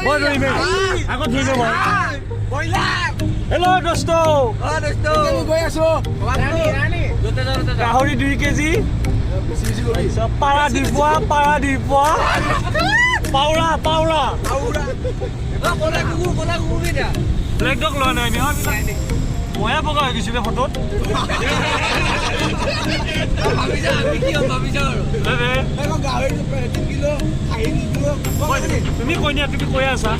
মই ধৰিমে আগত ধৰিমে মই হেল্ল' দোস্ত গৈ আছো গাহৰি 2 কেজি পাৰা দিপোৱা পাউৰা ব্লেক ডগ লোৱা নাই আমি ময়ে বগা হৈ গৈছিলে ফটোত তুমি কৈ আছা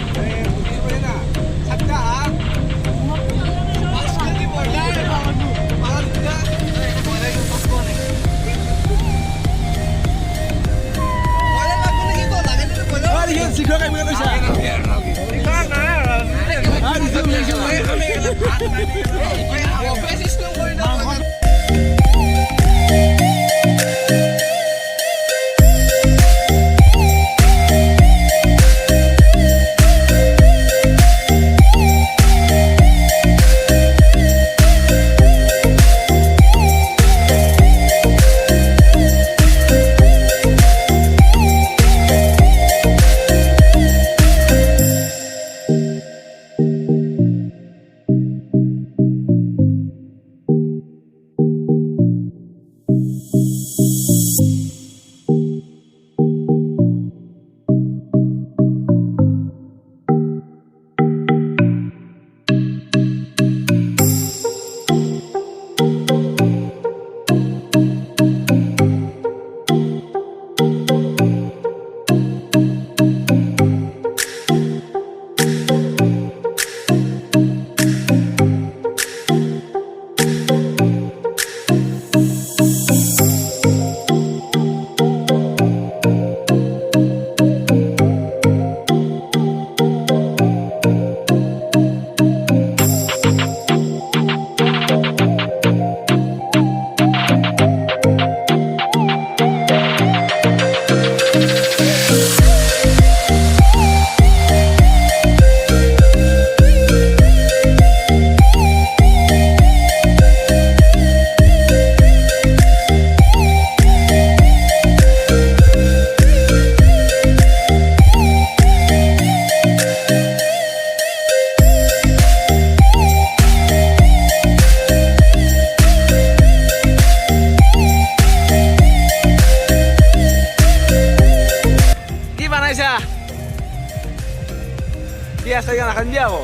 নাকান্দি আকৌ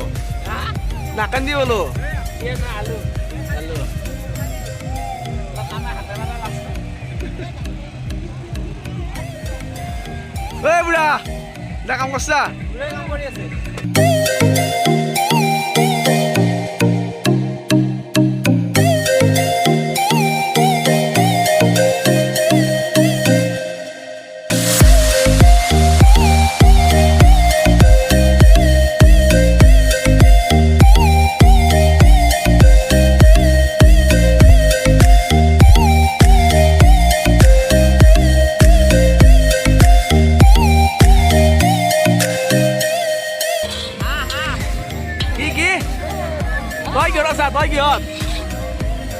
নাকান্দি বোলো বুঢ়া দা কাম কৰছা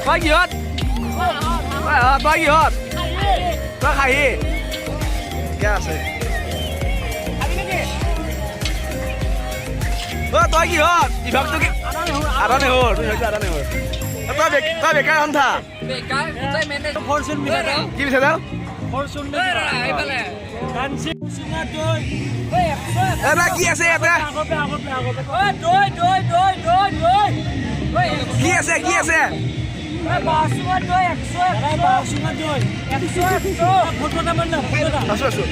Tao kiot? Tao kiot? Tao khai. Kya ase? Tao kiot? Ibak tu ki? Ada ne hor. Tao bekar antha. Bekar? Saya mana? Fortune mila tau. Ki bisa tau? Fortune mila. Ai bale. Kansi singa doi. Ada ki ase ata? Doi. Ki ase? Basuhan doi, 100. Asu.